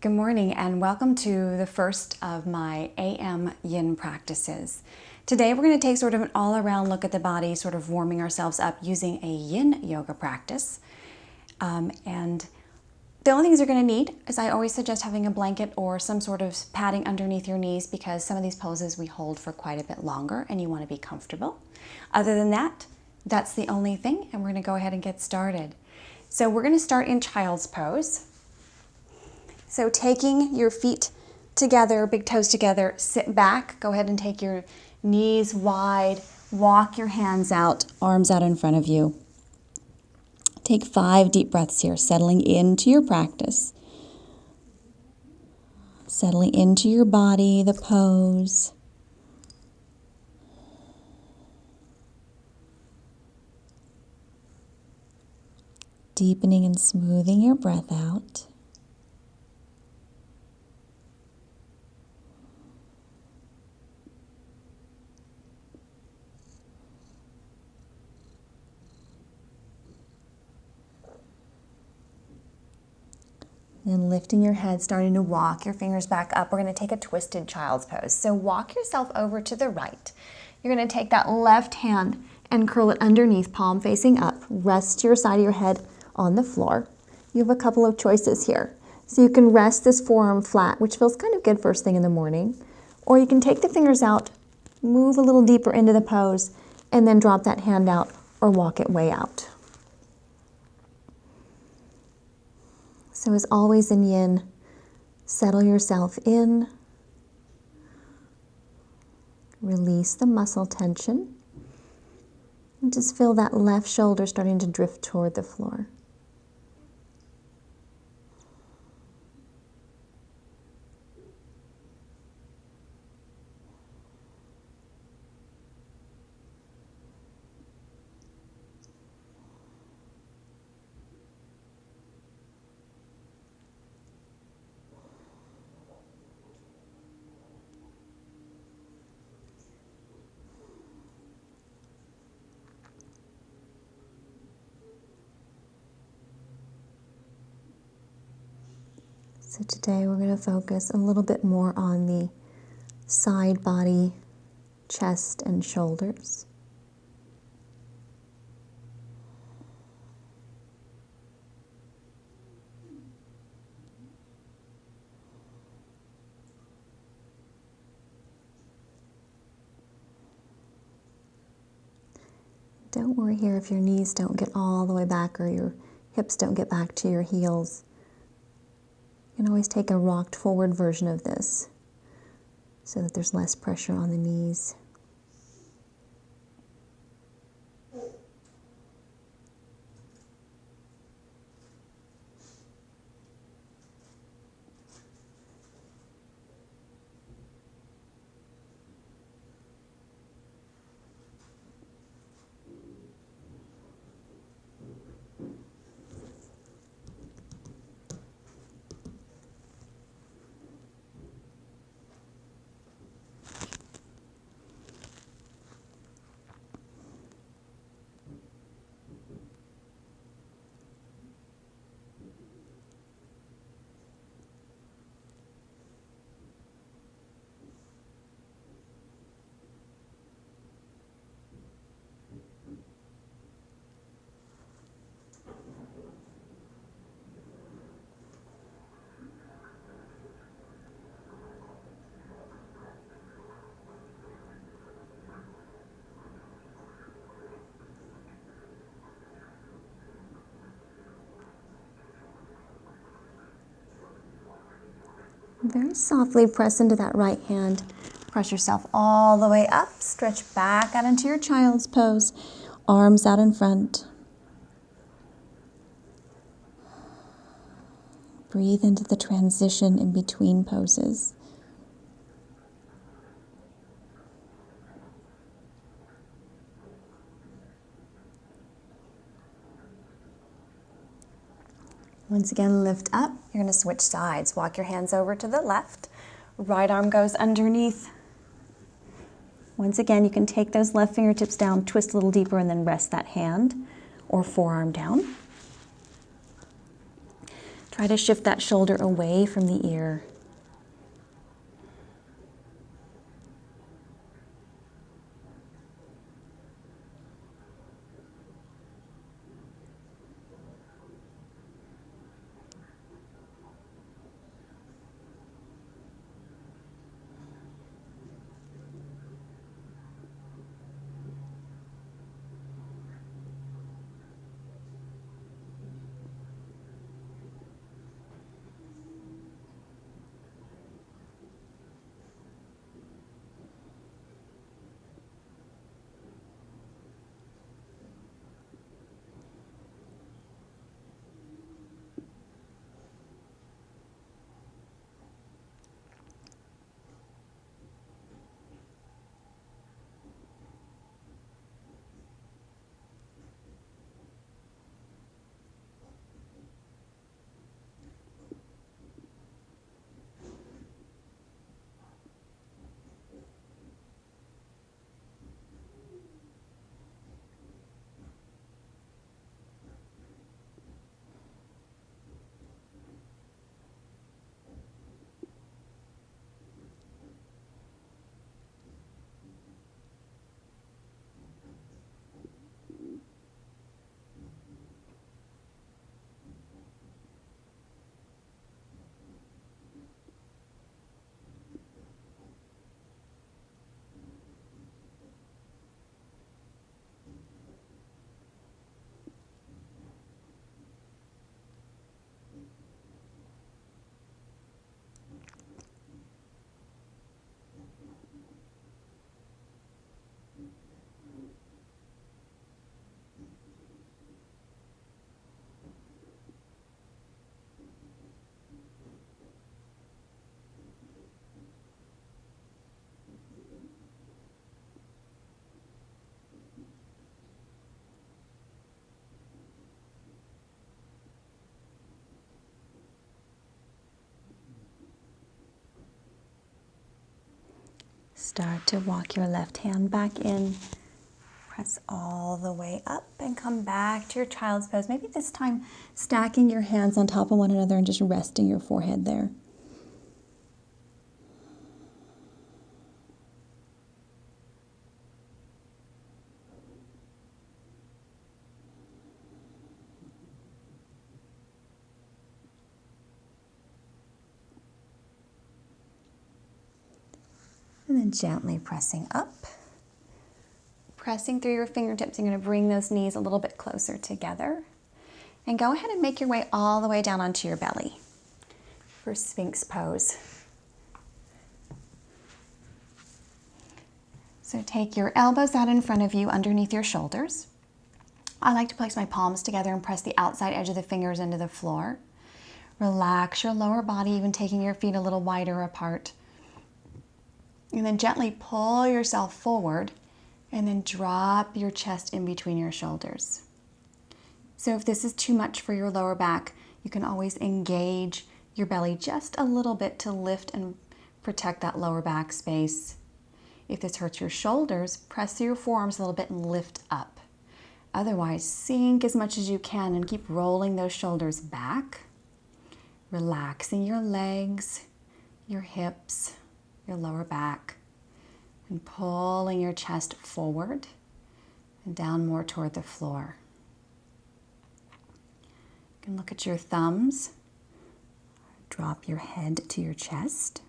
Good morning and welcome to the first of my AM Yin practices. Today we're going to take sort of an all-around look at the body, sort of warming ourselves up using a Yin yoga practice. And the only things you're going to need is I always suggest having a blanket or some sort of padding underneath your knees because some of these poses we hold for quite a bit longer and you want to be comfortable. Other than that, that's the only thing, and we're going to go ahead and get started. So we're going to start in child's pose. So taking your feet together, big toes together, sit back, go ahead and take your knees wide, walk your hands out, arms out in front of you. Take 5 deep breaths here, settling into your practice. Settling into your body, the pose. Deepening and smoothing your breath out. And lifting your head, starting to walk your fingers back up. We're going to take a twisted child's pose. So walk yourself over to the right. You're going to take that left hand and curl it underneath, palm facing up. Rest your side of your head on the floor. You have a couple of choices here. So you can rest this forearm flat, which feels kind of good first thing in the morning. Or you can take the fingers out, move a little deeper into the pose, and then drop that hand out or walk it way out. So as always in Yin, settle yourself in, release the muscle tension, and just feel that left shoulder starting to drift toward the floor. So today we're going to focus a little bit more on the side body, chest, and shoulders. Don't worry here if your knees don't get all the way back or your hips don't get back to your heels. You can always take a rocked forward version of this so that there's less pressure on the knees. Very softly press into that right hand. Press yourself all the way up. Stretch back out into your child's pose. Arms out in front. Breathe into the transition in between poses. Once again, lift up. You're going to switch sides. Walk your hands over to the left. Right arm goes underneath. Once again, you can take those left fingertips down, twist a little deeper, and then rest that hand or forearm down. Try to shift that shoulder away from the ear. Start to walk your left hand back in. Press all the way up and come back to your child's pose. Maybe this time stacking your hands on top of one another and just resting your forehead there. And then gently pressing up. Pressing through your fingertips, you're going to bring those knees a little bit closer together. And go ahead and make your way all the way down onto your belly for Sphinx pose. So take your elbows out in front of you underneath your shoulders. I like to place my palms together and press the outside edge of the fingers into the floor. Relax your lower body, even taking your feet a little wider apart. And then gently pull yourself forward and then drop your chest in between your shoulders. So if this is too much for your lower back, you can always engage your belly just a little bit to lift and protect that lower back space. If this hurts your shoulders, press through your forearms a little bit and lift up. Otherwise, sink as much as you can and keep rolling those shoulders back, relaxing your legs, your hips, your lower back, and pulling your chest forward and down more toward the floor. You can look at your thumbs. Drop your head to your chest.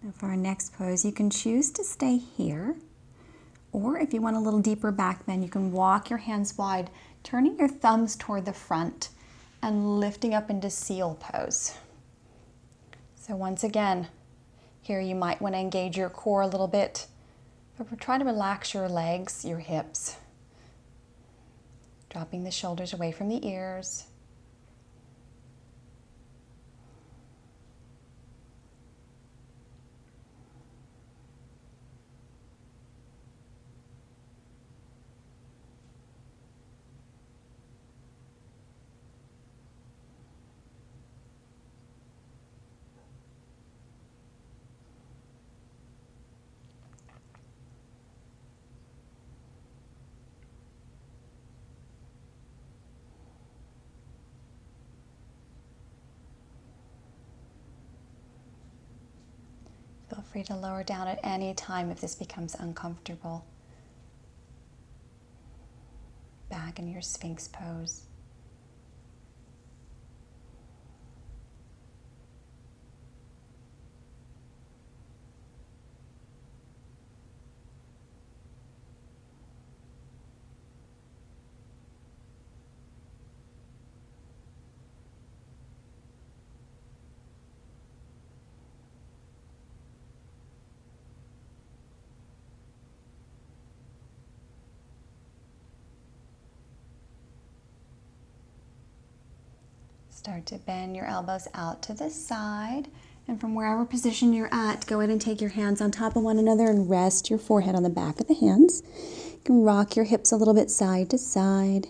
Now for our next pose, you can choose to stay here, or if you want a little deeper back bend, you can walk your hands wide, turning your thumbs toward the front and lifting up into seal pose. So once again, here you might want to engage your core a little bit, but try to relax your legs, your hips, dropping the shoulders away from the ears. Feel free to lower down at any time if this becomes uncomfortable. Back in your Sphinx pose. Start to bend your elbows out to the side, and from wherever position you're at, go ahead and take your hands on top of one another and rest your forehead on the back of the hands. You can rock your hips a little bit side to side.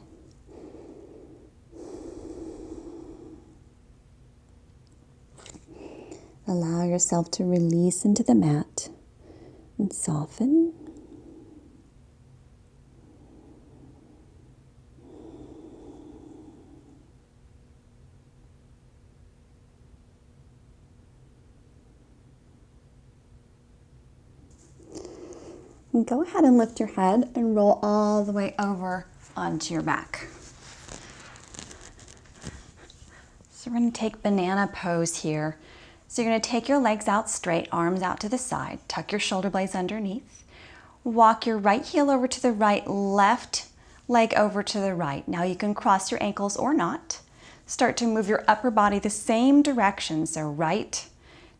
Allow yourself to release into the mat and soften. And go ahead and lift your head and roll all the way over onto your back. So we're going to take banana pose here. So you're going to take your legs out straight, arms out to the side, tuck your shoulder blades underneath. Walk your right heel over to the right, left leg over to the right. Now you can cross your ankles or not. Start to move your upper body the same direction. So right,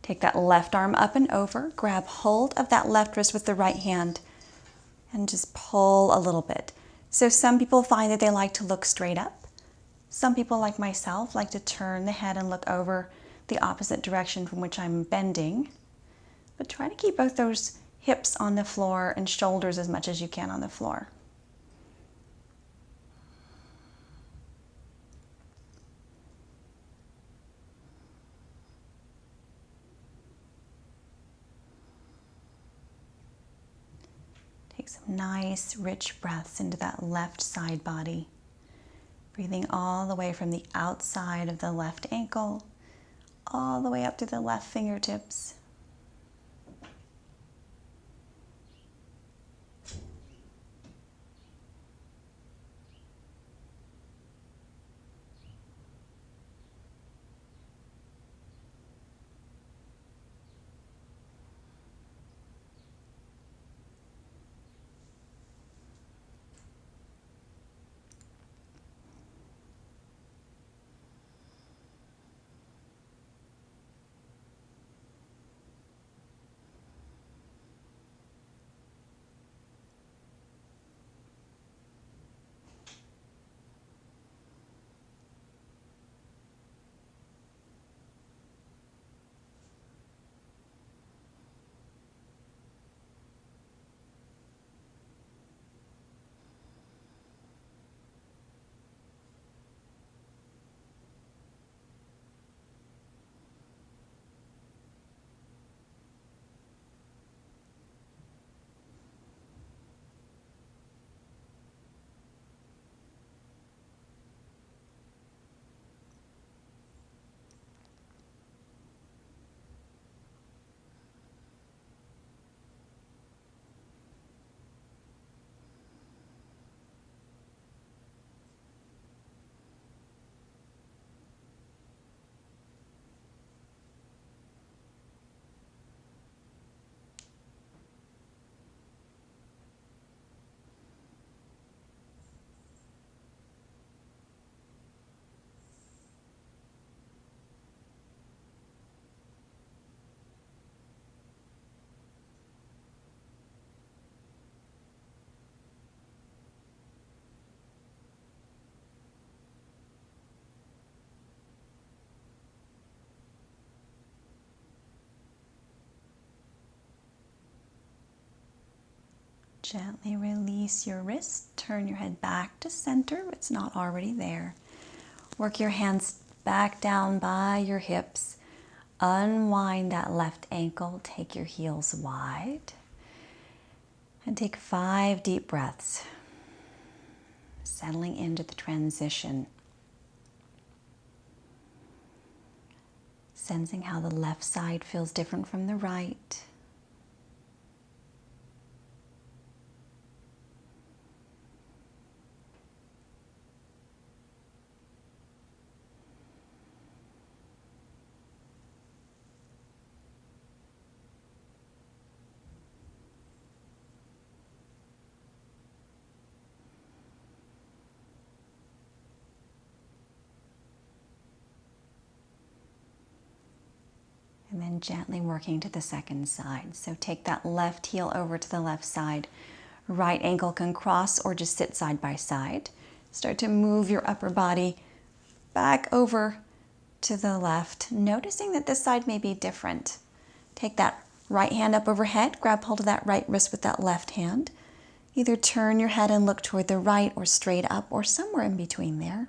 take that left arm up and over, grab hold of that left wrist with the right hand, and just pull a little bit. So some people find that they like to look straight up. Some people, like myself, like to turn the head and look over the opposite direction from which I'm bending. But try to keep both those hips on the floor and shoulders as much as you can on the floor. Take some nice, rich breaths into that left side body. Breathing all the way from the outside of the left ankle, all the way up to the left fingertips. Gently release your wrist. Turn your head back to center. It's not already there. Work your hands back down by your hips. Unwind that left ankle. Take your heels wide. And take 5 deep breaths. Settling into the transition. Sensing how the left side feels different from the right. And then gently working to the second side. So take that left heel over to the left side. Right ankle can cross or just sit side by side. Start to move your upper body back over to the left, noticing that this side may be different. Take that right hand up overhead, grab hold of that right wrist with that left hand. Either turn your head and look toward the right or straight up or somewhere in between there.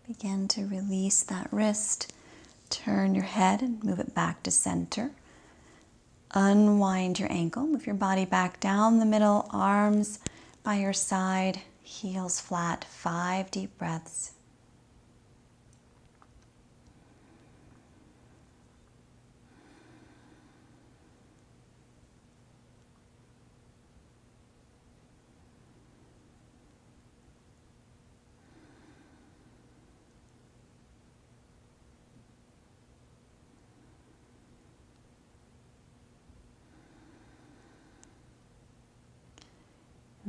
Begin to release that wrist. Turn your head and move it back to center. Unwind your ankle. Move your body back down the middle, arms by your side, heels flat. 5 deep breaths.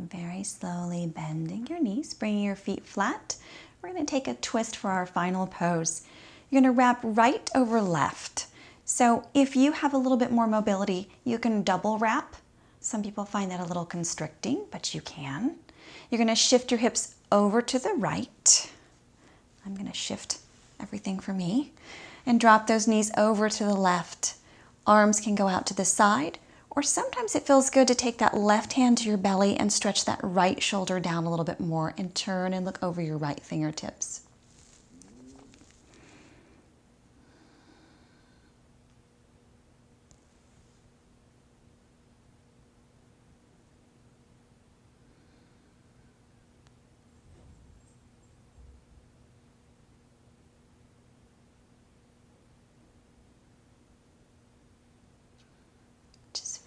Very slowly bending your knees, bringing your feet flat. We're going to take a twist for our final pose. You're going to wrap right over left. So if you have a little bit more mobility, you can double wrap. Some people find that a little constricting, but you can. You're going to shift your hips over to the right. I'm going to shift everything for me. And drop those knees over to the left. Arms can go out to the side. Or sometimes it feels good to take that left hand to your belly and stretch that right shoulder down a little bit more and turn and look over your right fingertips.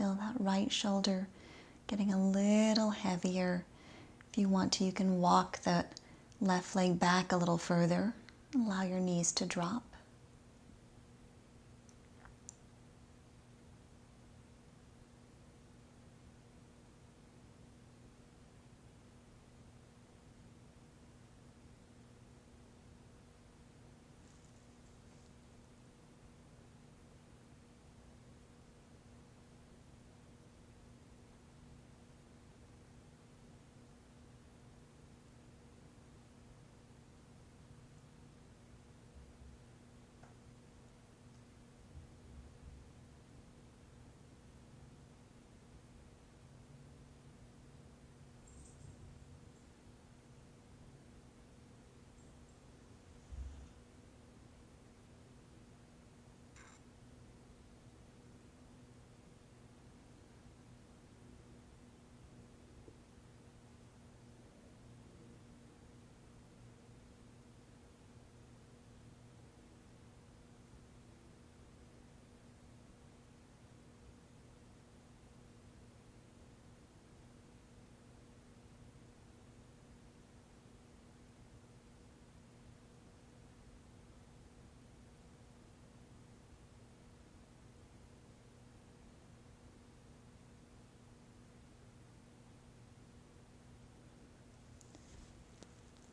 Feel that right shoulder getting a little heavier. If you want to, you can walk the left leg back a little further. Allow your knees to drop.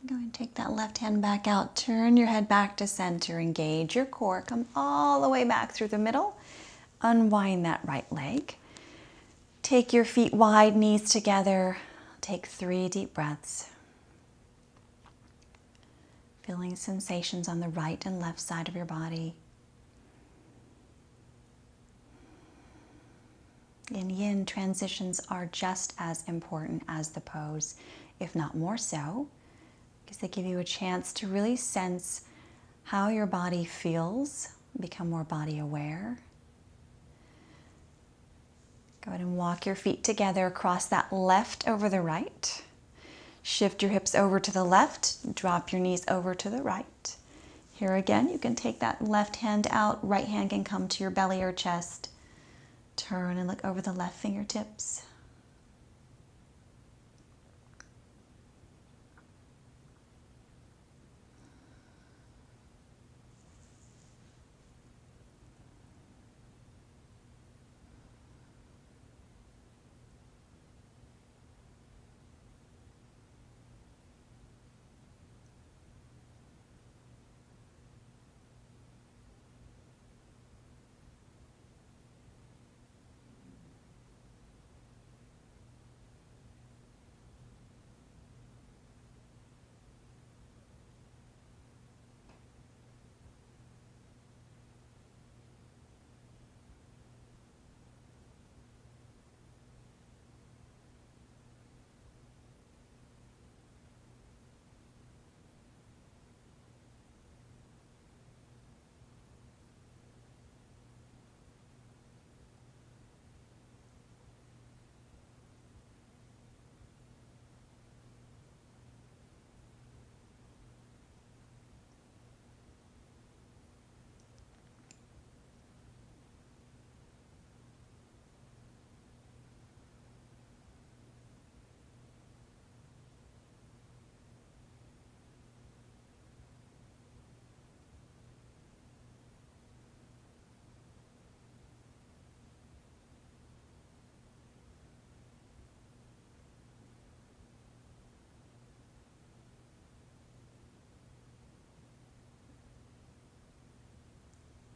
Go and take that left hand back out. Turn your head back to center. Engage your core. Come all the way back through the middle. Unwind that right leg. Take your feet wide, knees together. Take 3 deep breaths. Feeling sensations on the right and left side of your body. In yin, transitions are just as important as the pose, if not more so, because they give you a chance to really sense how your body feels, become more body aware. Go ahead and walk your feet together, cross that left over the right. Shift your hips over to the left, drop your knees over to the right. Here again, you can take that left hand out, right hand can come to your belly or chest. Turn and look over the left fingertips.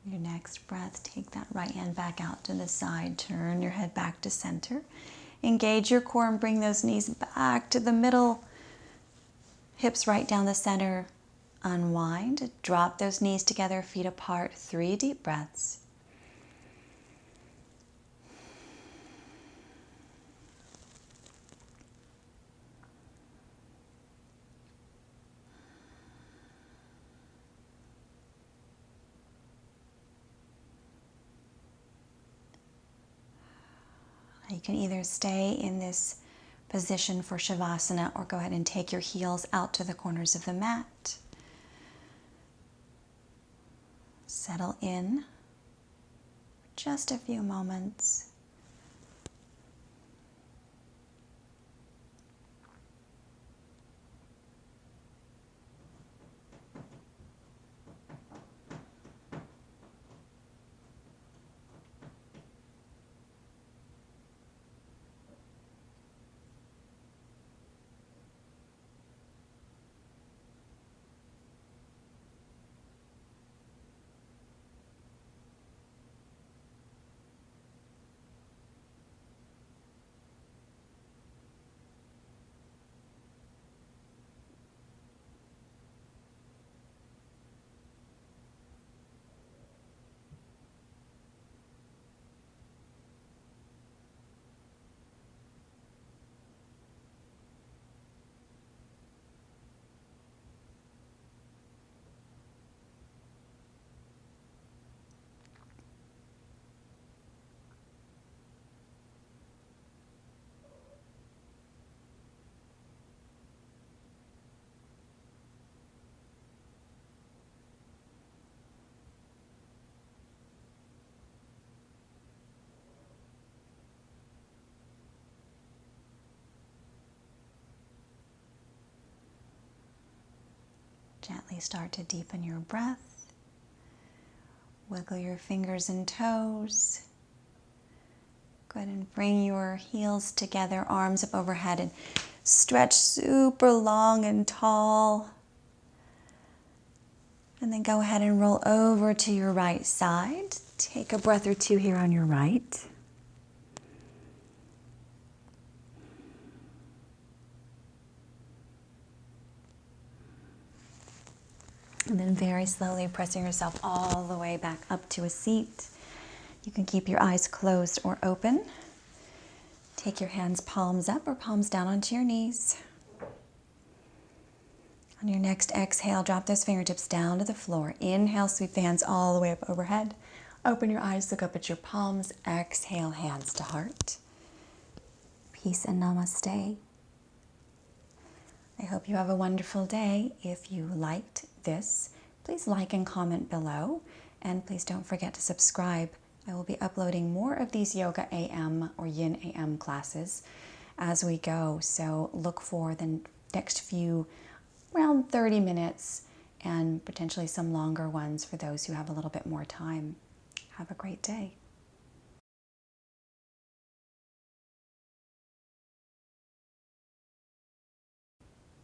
Your next breath, take that right hand back out to the side. Turn your head back to center. Engage your core and bring those knees back to the middle. Hips right down the center. Unwind. Drop those knees together, feet apart. 3 deep breaths. You can either stay in this position for Savasana or go ahead and take your heels out to the corners of the mat. Settle in for just a few moments. Gently start to deepen your breath. Wiggle your fingers and toes. Go ahead and bring your heels together, arms up overhead, and stretch super long and tall. And then go ahead and roll over to your right side. Take a breath or two here on your right. And then very slowly pressing yourself all the way back up to a seat. You can keep your eyes closed or open. Take your hands palms up or palms down onto your knees. On your next exhale, drop those fingertips down to the floor. Inhale, sweep the hands all the way up overhead. Open your eyes, look up at your palms. Exhale, hands to heart. Peace and namaste. I hope you have a wonderful day. If you liked this, please like and comment below. And please don't forget to subscribe. I will be uploading more of these Yoga AM or Yin AM classes as we go. So look for the next few, around 30 minutes, and potentially some longer ones for those who have a little bit more time. Have a great day.